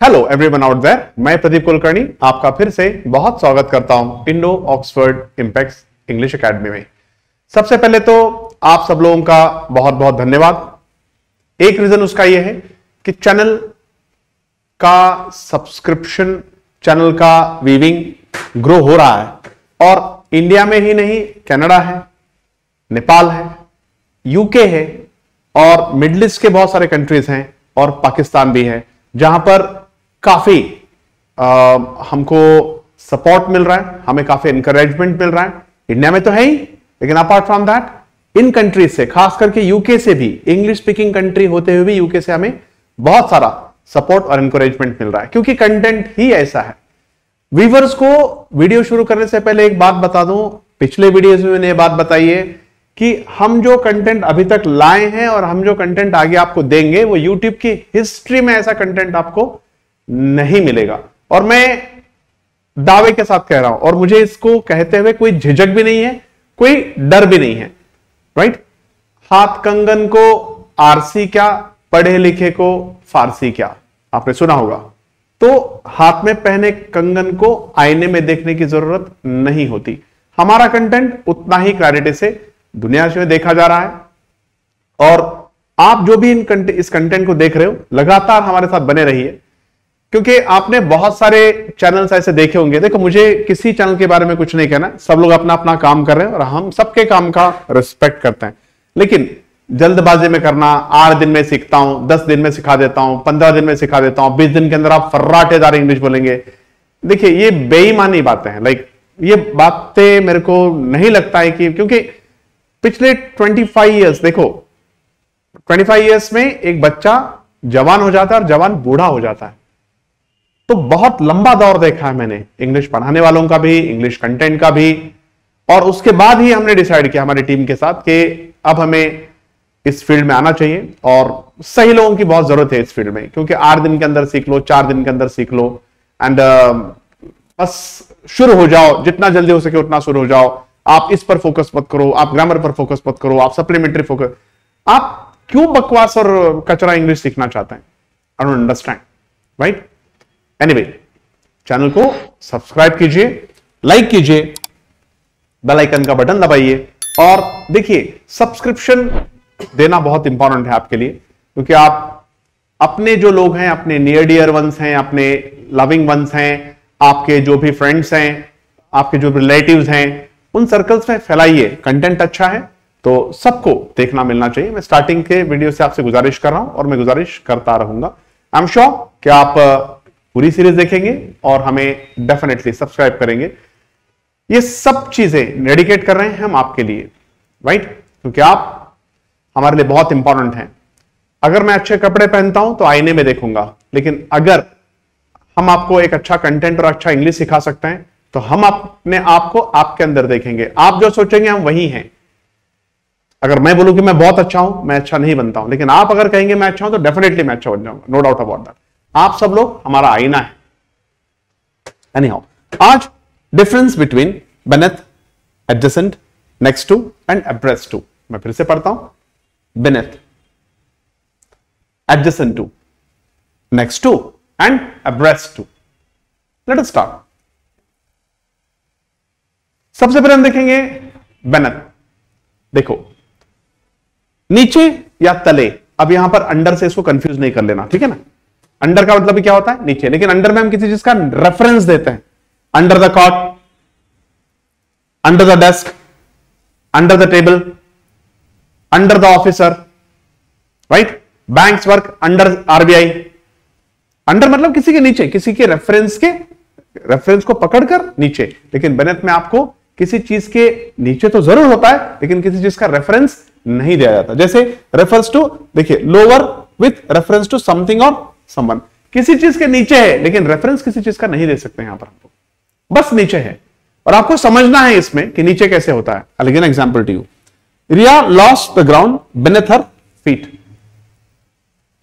Hello everyone out there, मैं प्रदीप कुलकर्णी आपका फिर से बहुत स्वागत करता हूं Indo Oxford impact English academy में। सबसे पहले तो आप सब लोगों का बहुत बहुत धन्यवाद। एक रीजन उसका यह है कि चैनल का सब्सक्रिप्शन, चैनल का व्यूइंग ग्रो हो रहा है और इंडिया में ही नहीं, कनाडा है, नेपाल है, यूके है और मिडिल ईस्ट के बहुत सारे कंट्रीज हैं और पाकिस्तान भी है, जहां पर काफी हमको सपोर्ट मिल रहा है, हमें काफी इंकरेजमेंट मिल रहा है। इंडिया में तो है ही, लेकिन apart from that in countries से, खास करके यूके से भी, इंग्लिश स्पीकिंग कंट्री होते हुए भी यूके से हमें बहुत सारा सपोर्ट और इंकरेजमेंट मिल रहा है, क्योंकि कंटेंट ही ऐसा है। व्यूअर्स को वीडियो शुरू करने से पहले एक बात बता दूं, पिछले वीडियोस में मैंने ये बात बताई है कि हम जो कंटेंट अभी तक लाए हैं और हम जो कंटेंट आगे आपको देंगे, वो यूट्यूब की हिस्ट्री में ऐसा कंटेंट आपको नहीं मिलेगा। और मैं दावे के साथ कह रहा हूं, और मुझे इसको कहते हुए कोई झिझक भी नहीं है, कोई डर भी नहीं है, राइट। हाथ कंगन को आरसी क्या, पढ़े लिखे को फारसी क्या, आपने सुना होगा। तो हाथ में पहने कंगन को आईने में देखने की जरूरत नहीं होती। हमारा कंटेंट उतना ही क्लैरिटी से दुनिया में देखा जा रहा है और आप जो भी इस कंटेंट को देख रहे हो, लगातार हमारे साथ बने रहिए, क्योंकि आपने बहुत सारे चैनल्स ऐसे देखे होंगे। देखो, मुझे किसी चैनल के बारे में कुछ नहीं कहना, सब लोग अपना अपना काम कर रहे हैं और हम सबके काम का रिस्पेक्ट करते हैं, लेकिन जल्दबाजी में करना, 8 दिन में सीखता हूं, 10 दिन में सिखा देता हूं, 15 दिन में सिखा देता हूं, 20 दिन के अंदर आप फर्राटेदार इंग्लिश बोलेंगे, देखिए ये बेईमानी बातें हैं। ये बातें मेरे को नहीं लगता है कि, क्योंकि पिछले 25 ईयर्स देखो, 25 ईयर्स में एक बच्चा जवान हो जाता है और जवान बूढ़ा हो जाता है। तो बहुत लंबा दौर देखा है मैंने, इंग्लिश पढ़ाने वालों का भी, इंग्लिश कंटेंट का भी, और उसके बाद ही हमने डिसाइड किया हमारी टीम के साथ कि अब हमें इस फील्ड में आना चाहिए और सही लोगों की बहुत जरूरत है इस फील्ड में, क्योंकि 8 दिन के अंदर सीख लो, 4 दिन के अंदर सीख लो, एंड बस शुरू हो जाओ, जितना जल्दी हो सके उतना शुरू हो जाओ। आप इस पर फोकस मत करो, आप ग्रामर पर फोकस मत करो, आप सप्लीमेंट्री फोकस, आप क्यों बकवास और कचरा इंग्लिश सीखना चाहते हैं? I don't understand, right. Anyway, channel को सब्सक्राइब कीजिए, लाइक कीजिए, बेल आइकन का बटन दबाइए, और देखिए सब्सक्रिप्शन देना बहुत इंपॉर्टेंट है आपके लिए, क्योंकि आप अपने जो लोग हैं, अपने नियर डियर वंस हैं, अपने लविंग वंस हैं, आपके जो भी फ्रेंड्स हैं, आपके जो रिलेटिव्स हैं, उन सर्कल्स में फैलाइए। कंटेंट अच्छा है तो सबको देखना मिलना चाहिए। मैं स्टार्टिंग के वीडियो से आपसे गुजारिश कर रहा हूं और मैं गुजारिश करता रहूंगा। आई एम श्योर कि आप पूरी सीरीज देखेंगे और हमें डेफिनेटली सब्सक्राइब करेंगे। ये सब चीजें डेडिकेट कर रहे हैं हम आपके लिए, राइट, क्योंकि आप हमारे लिए बहुत इंपॉर्टेंट हैं। अगर मैं अच्छे कपड़े पहनता हूं तो आईने में देखूंगा, लेकिन अगर हम आपको एक अच्छा कंटेंट और अच्छा इंग्लिश सिखा सकते हैं तो हम अपने आप को आपके अंदर देखेंगे। आप जो सोचेंगे हम वही हैं। अगर मैं बोलूं कि मैं बहुत अच्छा हूं, मैं अच्छा नहीं बनता हूं, लेकिन आप अगर कहेंगे मैं अच्छा हूं तो डेफिनेटली मैं अच्छा बन जाऊंगा, नो डाउट अबाउट दैट। आप सब लोग हमारा आईना है। एनीहाउ, आज difference between beneath, adjacent, next to and abreast to. मैं फिर से पढ़ता हूं, beneath, adjacent to, next to and abreast to. Let us start. सबसे पहले हम देखेंगे बेनेथ। देखो, नीचे या तले, अब यहां पर अंडर से इसको कंफ्यूज नहीं कर लेना, ठीक है ना। अंडर का मतलब क्या होता है? नीचे, लेकिन अंडर में हम किसी चीज का रेफरेंस देते हैं। Under the cot, under the desk, under the table, under the officer, right. Banks work under RBI. Under मतलब किसी के नीचे, किसी के रेफरेंस को पकड़कर नीचे। लेकिन बेनेथ में आपको किसी चीज के नीचे तो जरूर होता है, लेकिन किसी चीज का रेफरेंस नहीं दिया जाता। जैसे रेफरेंस टू, देखिए, lower with reference to something और समवन। किसी चीज के नीचे है, लेकिन रेफरेंस किसी चीज का नहीं दे सकते यहां पर हमको, बस नीचे है। और आपको समझना है इसमें कि नीचे कैसे होता है। I'll give an example to you. Riya lost the ground beneath her feet.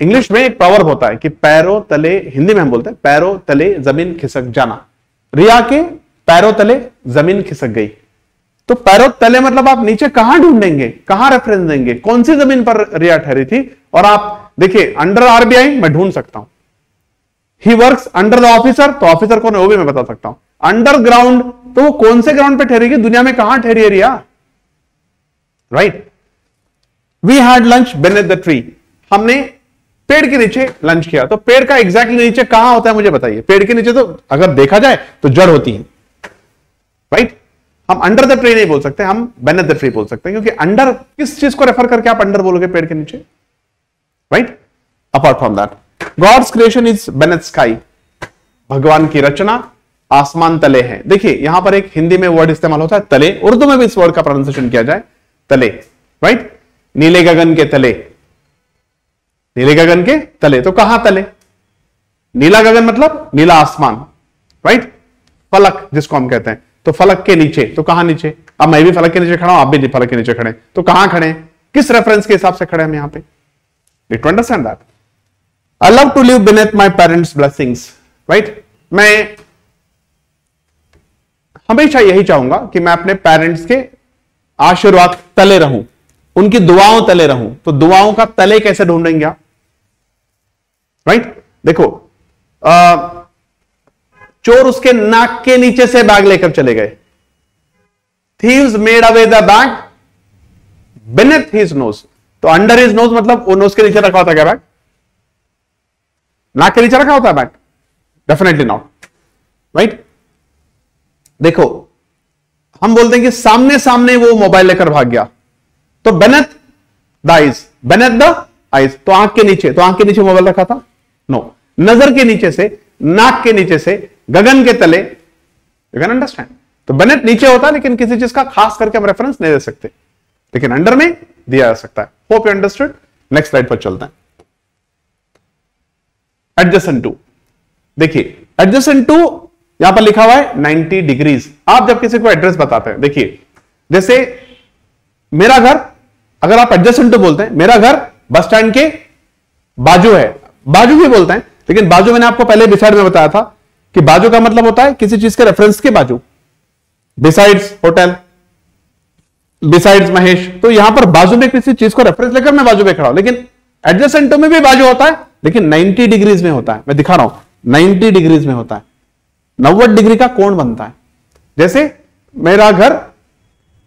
English में एक प्रॉवर्ब होता है कि पैरों तले, हिंदी में हम बोलते हैं पैरों तले जमीन खिसक जाना। रिया के पैरों तले जमीन खिसक गई। तो पैरों तले मतलब आप नीचे कहां ढूंढेंगे, कहां रेफरेंस देंगे, कौन सी जमीन पर रिया ठहरी थी? और आप देखिए, अंडर आरबीआई मैं ढूंढ सकता हूं, he works under the officer, तो ऑफिसर कौन है वो भी मैं बता सकता हूं। अंडरग्राउंड, तो वो कौन से ग्राउंड पे ठहरेगी, दुनिया में कहां ठहरी है Riya, right. We had lunch beneath the tree, हमने पेड़ के नीचे लंच किया। तो पेड़ का एग्जैक्टली नीचे कहां होता है मुझे बताइए। पेड़ के नीचे तो अगर देखा जाए तो जड़ होती है, राइट। हम अंडर द ट्री नहीं बोल सकते, हम बेनेथ द ट्री बोल सकते हैं, क्योंकि अंडर किस चीज को रेफर करके आप अंडर बोलोगे, पेड़ के नीचे, right. Apart from that, god's creation is beneath sky, भगवान की रचना आसमान तले है। देखिए यहां पर एक हिंदी में वर्ड इस्तेमाल होता है तले, उर्दू में भी इस वर्ड का प्रोनाउंसिएशन किया जाए तले, राइट। नीले गगन के तले, नीले गगन के तले, तो कहां तले, नीला गगन मतलब नीला आसमान, राइट। फलक जिसको हम कहते हैं, तो फलक के नीचे, तो कहां नीचे, अब मैं भी फलक के नीचे खड़ा हूं, आप भी फलक के नीचे खड़े, तो कहां खड़े, किस रेफरेंस के हिसाब से खड़े हम यहां पे, you to understand that. I love to live beneath my parents blessings, right. मैं हमेशा यही चाहूंगा कि मैं अपने पेरेंट्स के आशीर्वाद तले रहूं, उनकी दुआओं तले रहूं। तो दुआओं का तले कैसे ढूंढेंगे आप, राइट। देखो चोर उसके नाक के नीचे से बैग लेकर चले गए, thieves made away the bag beneath his nose, तो अंडर हिज नोज मतलब वो नोज के नीचे रखा होता है क्या बैग, नाक के नीचे रखा होता है बैग, डेफिनेटली नॉट, राइट। देखो हम बोलते हैं कि सामने सामने वो मोबाइल लेकर भाग गया, तो beneath the eyes, beneath the eyes, तो आंख के नीचे, तो आंख के नीचे मोबाइल रखा था, नो, नजर के नीचे से, नाक के नीचे से, गगन के तले, यू कैन अंडरस्टैंड। तो बेनेथ नीचे होता है, लेकिन किसी चीज का खास करके हम रेफरेंस नहीं दे सकते, लेकिन अंडर में दिया जा सकता है। Hope you understood. Next slide पर चलते हैं। एडजेसेंट टू, देखिए एडजेसेंट टू यहां पर लिखा हुआ है 90 डिग्रीज। आप जब किसी को एड्रेस बताते हैं, देखिए जैसे मेरा घर, अगर आप एडजेसेंट टू बोलते हैं, मेरा घर बस स्टैंड के बाजू है, बाजू भी बोलते हैं, लेकिन बाजू मैंने आपको पहले बिसाइड में बताया था कि बाजू का मतलब होता है किसी चीज के रेफरेंस के बाजू, बिसाइड्स होटल, बिसाइड्स महेश, तो यहां पर बाजू में किसी चीज को रेफरेंस लेकर मैं बाजू में खड़ा हूं, लेकिन एडजेसेंट टू में भी बाजू होता है, लेकिन 90 डिग्रीज में होता है। मैं दिखा रहा हूं 90 डिग्रीज में होता है, 90 डिग्री का कोण बनता है। जैसे मेरा घर,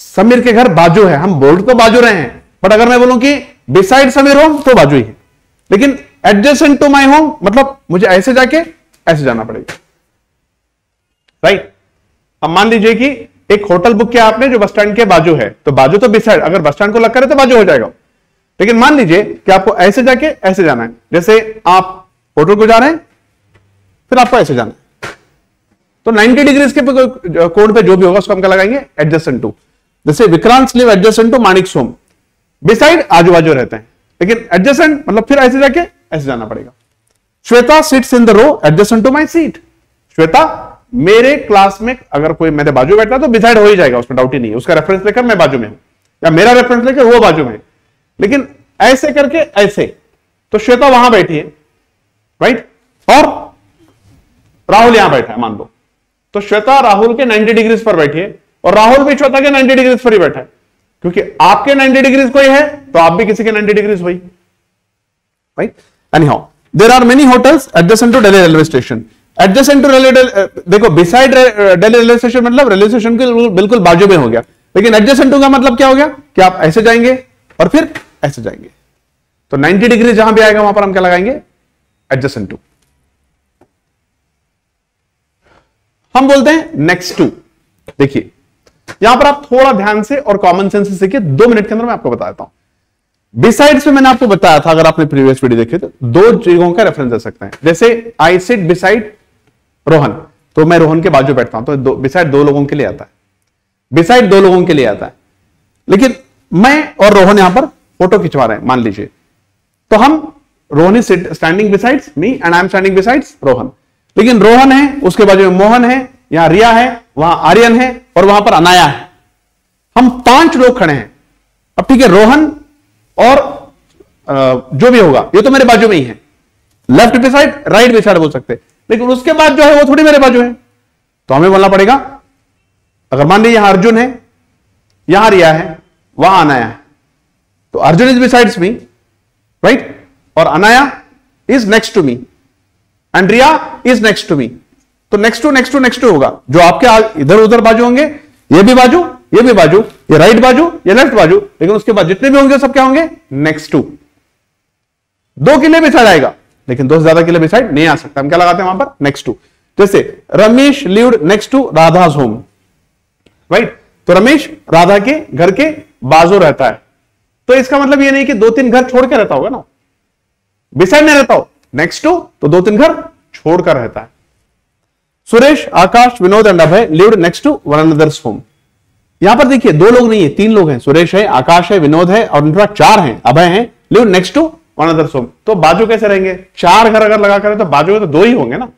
समीर के घर बाजू है, हम बोल तो बाजू रहे हैं, बट अगर मैं बोलूं कि बिसाइड समीर होम तो बाजू ही है, लेकिन एडजेसेंट टू माई होम मतलब मुझे ऐसे जाके ऐसे जाना पड़ेगा, राइट। अब मान लीजिए कि एक होटल बुक किया आपने जो बस स्टैंड के बाजू है, तो बाजू तो बिसाइड, अगर बस स्टैंड को लग करे तो बाजू हो जाएगा, लेकिन मान लीजिए कि आपको ऐसे जाके ऐसे जाना है, जैसे आप होटल को जा रहे हैं फिर आपको ऐसे जाना है, तो 90 डिग्रीज के कोण पे जो भी होगा उसको हम क्या लगाएंगे, एडजेसेंट टू। जैसे Vikrant live adjacent to Manik Som, beside आजू बाजू रहते हैं, लेकिन एडजेसेंट मतलब फिर ऐसे जाके ऐसे जाना पड़ेगा। Shweta sits in the row adjacent to my seat, Shweta मेरे क्लास में अगर कोई मेरे बाजू बैठा तो बिसाइड हो ही जाएगा, उसमें डाउट ही नहीं है, उसका रेफरेंस लेकर मैं बाजू में हूं, या मेरा रेफरेंस लेकर वो बाजू में, लेकिन ऐसे करके ऐसे, तो श्वेता वहां बैठी है, राइट, और राहुल यहां बैठा है मान लो, तो श्वेता राहुल के 90 डिग्रीज पर बैठी है, और राहुल भी श्वेता के 90 डिग्रीज पर ही बैठा है, क्योंकि आपके 90 डिग्रीज कोई है तो आप भी किसी के 90 डिग्रीज हुई, right. Anyhow there are many hotels adjacent to Delhi railway station, adjacent to railway, देखो बिसाइड दिल्ली रेलवे स्टेशन मतलब रेलवे स्टेशन के बिल्कुल बाजू में हो गया, लेकिन एडजेसेंट टू का मतलब क्या हो गया कि आप ऐसे जाएंगे और फिर ऐसे जाएंगे, तो 90 डिग्री जहां भी आएगा वहां पर हम क्या लगाएंगे, एडजेसेंट टू। हम बोलते हैं नेक्स्ट टू। देखिए यहां पर आप थोड़ा ध्यान से और कॉमन सेंस से सीखिए, 2 मिनट के अंदर मैं आपको बताता हूं। बिसाइड्स में मैंने आपको बताया था, अगर आपने प्रीवियस वीडियो देखे तो 2 चीजों का रेफरेंस दे सकते हैं, जैसे आई सिट बिसाइड रोहन, तो मैं रोहन के बाजू बैठता हूं, तो बिसाइड 2 लोगों के लिए आता है, बिसाइड 2 लोगों के लिए आता है, लेकिन मैं और रोहन यहां पर फोटो खिंचवा रहे हैं मान लीजिए, तो हम Rohan is standing besides me and I am standing besides Rohan, लेकिन रोहन है उसके बाजू में मोहन है, यहां रिया है, वहां आर्यन है और वहां पर अनाया है, हम 5 लोग खड़े हैं। अब ठीक है, रोहन और जो भी होगा ये तो मेरे बाजू में ही है, लेफ्ट बिसाइड राइट बिसाइड बोल सकते, लेकिन उसके बाद जो है वो थोड़ी मेरे बाजू है, तो हमें बोलना पड़ेगा, अगर मान लीजिए यहां अर्जुन है, यहां रिया है, वहां अनाया है, तो Arjun is besides me, right, और Anaya is next to me, and Riya is next to me. तो next to next to next to होगा, जो आपके इधर उधर बाजू होंगे, ये भी बाजू, ये भी बाजू, ये राइट बाजू, ये लेफ्ट बाजू, लेकिन उसके बाद जितने भी होंगे सब क्या होंगे, नेक्स्ट टू। दो के लिए भी साइड आएगा, लेकिन दो से ज्यादा के लिए भी साइड नहीं आ सकता। हम क्या लगाते हैं वहां पर, नेक्स्ट टू। जैसे Ramesh lived next to Radha's home, right. तो रमेश राधा के घर के बाजू रहता है। तो इसका मतलब ये नहीं कि दो तीन घर छोड़ के रहता होगा ना, बिसाइड नहीं रहता हो, नेक्स्ट टू तो दो तीन घर छोड़कर रहता है। Suresh, Akash, Vinod and Abhay lived next to one another's home. यहां पर देखिए दो लोग नहीं है, तीन लोग हैं, सुरेश है, आकाश है, विनोद है, और इनफैक्ट चार हैं, अभय हैं, lived next to one another's home. तो बाजू कैसे रहेंगे, चार घर अगर लगा करें तो बाजू तो दो ही होंगे ना,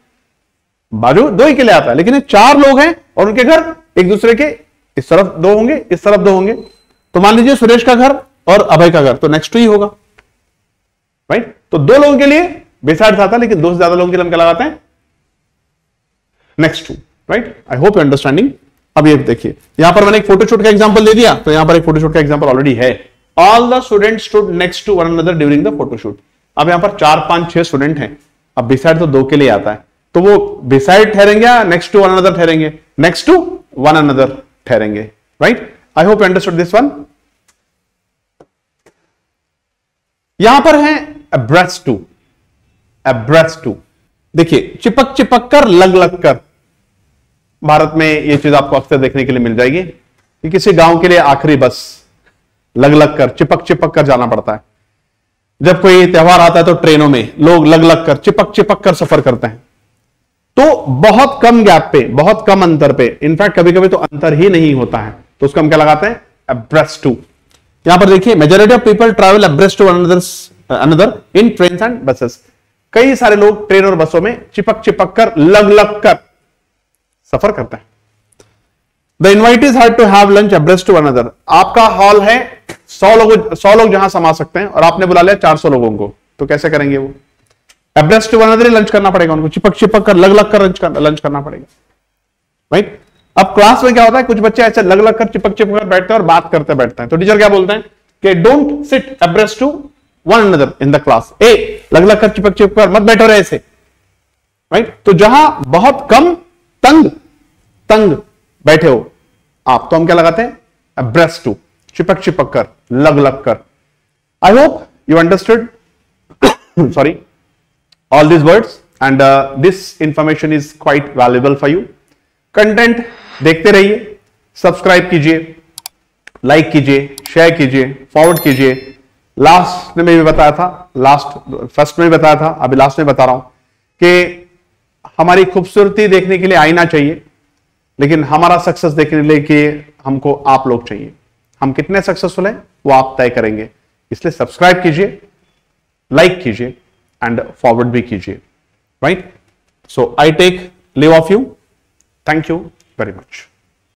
बाजू दो ही के लिए आता है, लेकिन ये चार लोग हैं और उनके घर एक दूसरे के इस तरफ दो होंगे, इस तरफ दो होंगे। तो मान लीजिए सुरेश का घर और अभय का घर, तो नेक्स्ट टू ही होगा, राइट। तो दो लोगों के लिए बिसाइड आता है, लेकिन दो से ज्यादा लोगों के लिए हम क्या लगाते हैं, next to, right. I hope you understanding. अब ये देखिए, यहां पर मैंने एक फोटोशूट का एग्जांपल दे दिया, तो यहां पर एक फोटोशूट का एग्जांपल ऑलरेडी है। All the students stood next to one another during the photoshoot. अब यहां पर 4 5 6 स्टूडेंट हैं, अब बिसाइड तो दो के लिए आता है, तो वो बिसाइड ठहरेंगे या नेक्स्ट टू वन अनदर ठहरेंगे, नेक्स्ट टू वन अनदर ठहरेंगे, right. I hope you understood this one. यहां पर है अब्रेस्ट टू, अब्रेस्ट टू। देखिए चिपक चिपक कर, लग लग कर, भारत में यह चीज आपको अक्सर देखने के लिए मिल जाएगी कि किसी गांव के लिए आखिरी बस लग लग कर, चिपक चिपक कर जाना पड़ता है। जब कोई त्योहार आता है तो ट्रेनों में लोग लग लग कर, चिपक चिपक कर सफर करते हैं। तो बहुत कम गैप पे, बहुत कम अंतर पे, इनफैक्ट कभी कभी तो अंतर ही नहीं होता है, तो उसको हम क्या लगाते हैं, अब्रेस्ट टू। यहां पर देखिए majority of people travel abreast to another in trains and buses. कई सारे लोग ट्रेन और बसों में चिपक चिपक कर, लग लग कर सफर करते हैं। The invitees had to have lunch abreast to another. आपका हॉल है 100 लोग जहां समा सकते हैं, और आपने बुला लिया 400 लोगों को, तो कैसे करेंगे वो, अब्रेस्ट टू अनदर लंच करना पड़ेगा उनको, चिपक चिपक कर, लग लग कर लंच करना पड़ेगा, राइट। अब क्लास में क्या होता है, कुछ बच्चे ऐसे लग लग कर, चिपक चिपक कर बैठते हैं और बात करते बैठते हैं, तो टीचर क्या बोलते हैं कि don't sit abreast to one another in the class. ए लग लग कर, चिपक चिपक कर मत बैठो रहे ऐसे, राइट। तो जहां बहुत कम तंग बैठे हो आप, तो हम क्या लगाते हैं, अब्रेस्ट टू, चिपक चिपक कर, लग लग कर। आई hope you understood sorry all these words and this information is quite valuable for you. Content देखते रहिए, सब्सक्राइब कीजिए, लाइक कीजिए, शेयर कीजिए, फॉरवर्ड कीजिए। लास्ट में भी बताया था, फर्स्ट में भी बताया था, अभी लास्ट में बता रहा हूं कि हमारी खूबसूरती देखने के लिए आईना चाहिए, लेकिन हमारा सक्सेस देखने के लिए हमको आप लोग चाहिए। हम कितने सक्सेसफुल हैं वो आप तय करेंगे, इसलिए सब्सक्राइब कीजिए, लाइक कीजिए and forward भी कीजिए, right? So I take leave of you. Thank you very much.